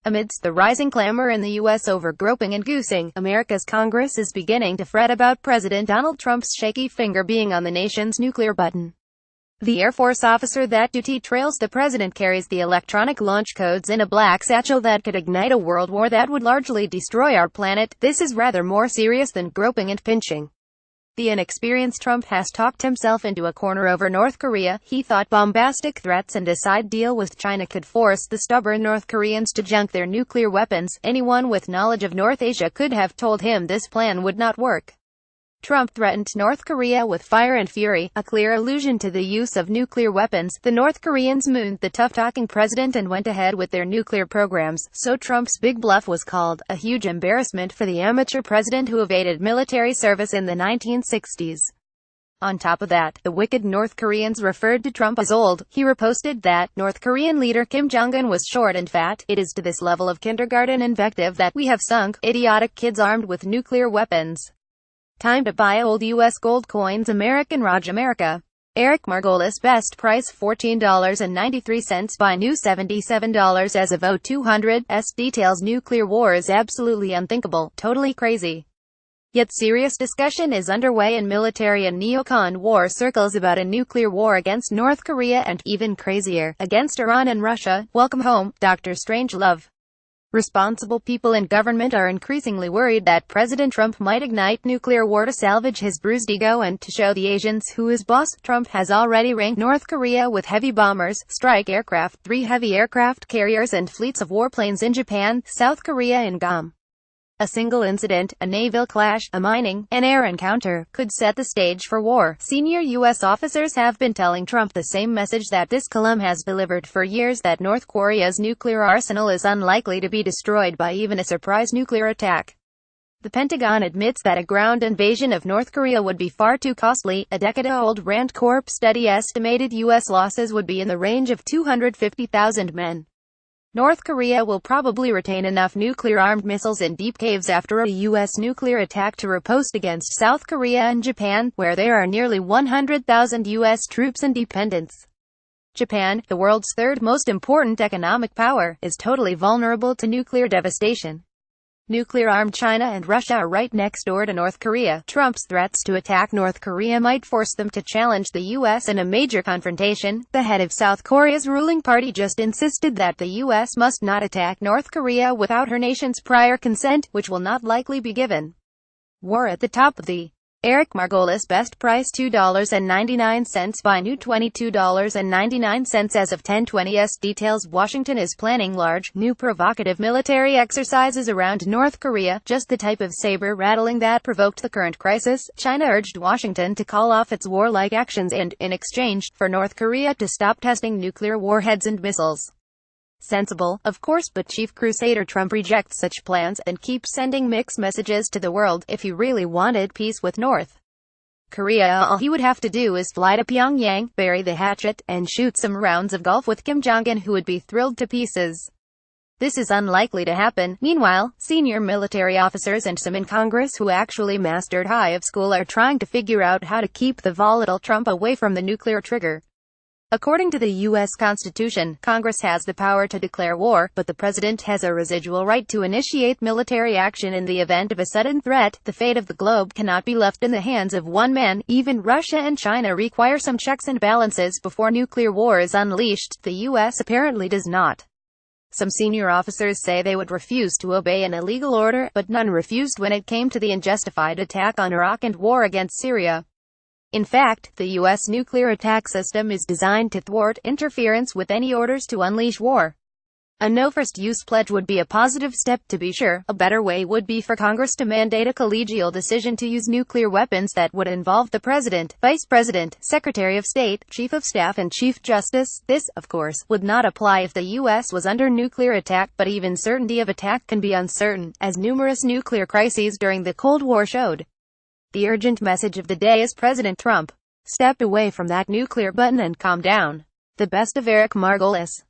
Amidst the rising clamor in the U.S. over groping and goosing, America's Congress is beginning to fret about President Donald Trump's shaky finger being on the nation's nuclear button. The Air Force officer that dutiy trails the president carries the electronic launch codes in a black satchel that could ignite a world war that would largely destroy our planet. This is rather more serious than groping and pinching. The inexperienced Trump has talked himself into a corner over North Korea. He thought bombastic threats and a side deal with China could force the stubborn North Koreans to junk their nuclear weapons. Anyone with knowledge of North Asia could have told him this plan would not work. Trump threatened North Korea with fire and fury, a clear allusion to the use of nuclear weapons. The North Koreans mooned the tough-talking president and went ahead with their nuclear programs, so Trump's big bluff was called a huge embarrassment for the amateur president who evaded military service in the 1960s. On top of that, the wicked North Koreans referred to Trump as old. He reposted that North Korean leader Kim Jong-un was short and fat. It is to this level of kindergarten invective that we have sunk. Idiotic kids armed with nuclear weapons. Time to buy old U.S. gold coins. American Raj America. Eric Margolis best price $14.93, buy new $77 as of 0200's details. Nuclear war is absolutely unthinkable, totally crazy. Yet serious discussion is underway in military and neocon war circles about a nuclear war against North Korea and, even crazier, against Iran and Russia. Welcome home, Dr. Strangelove. Responsible people in government are increasingly worried that President Trump might ignite nuclear war to salvage his bruised ego and to show the Asians who is boss. Trump has already ranked North Korea with heavy bombers, strike aircraft, 3 heavy aircraft carriers and fleets of warplanes in Japan, South Korea and Guam. A single incident, a naval clash, a mining, an air encounter, could set the stage for war. Senior U.S. officers have been telling Trump the same message that this column has delivered for years, that North Korea's nuclear arsenal is unlikely to be destroyed by even a surprise nuclear attack. The Pentagon admits that a ground invasion of North Korea would be far too costly. A decade-old Rand Corp study estimated U.S. losses would be in the range of 250,000 men. North Korea will probably retain enough nuclear-armed missiles in deep caves after a U.S. nuclear attack to riposte against South Korea and Japan, where there are nearly 100,000 U.S. troops and dependents. Japan, the world's third most important economic power, is totally vulnerable to nuclear devastation. Nuclear-armed China and Russia are right next door to North Korea. Trump's threats to attack North Korea might force them to challenge the U.S. in a major confrontation. The head of South Korea's ruling party just insisted that the U.S. must not attack North Korea without her nation's prior consent, which will not likely be given. War at the top of the Eric Margolis best price $2.99, buy new $22.99 as of 10/20's details. Washington is planning large, new provocative military exercises around North Korea, just the type of saber-rattling that provoked the current crisis. China urged Washington to call off its warlike actions and, in exchange, for North Korea to stop testing nuclear warheads and missiles. Sensible, of course, but Chief Crusader Trump rejects such plans and keeps sending mixed messages to the world. If he really wanted peace with North Korea, all he would have to do is fly to Pyongyang, bury the hatchet, and shoot some rounds of golf with Kim Jong-un, who would be thrilled to pieces. This is unlikely to happen. Meanwhile, senior military officers and some in Congress who actually mastered high of school are trying to figure out how to keep the volatile Trump away from the nuclear trigger. According to the U.S. Constitution, Congress has the power to declare war, but the president has a residual right to initiate military action in the event of a sudden threat. The fate of the globe cannot be left in the hands of one man. Even Russia and China require some checks and balances before nuclear war is unleashed. The U.S. apparently does not. Some senior officers say they would refuse to obey an illegal order, but none refused when it came to the unjustified attack on Iraq and war against Syria. In fact, the U.S. nuclear attack system is designed to thwart interference with any orders to unleash war. A no-first-use pledge would be a positive step, to be sure. A better way would be for Congress to mandate a collegial decision to use nuclear weapons that would involve the President, Vice President, Secretary of State, Chief of Staff and Chief Justice. This, of course, would not apply if the U.S. was under nuclear attack, but even certainty of attack can be uncertain, as numerous nuclear crises during the Cold War showed. The urgent message of the day is President Trump, step away from that nuclear button and calm down. The best of Eric Margolis.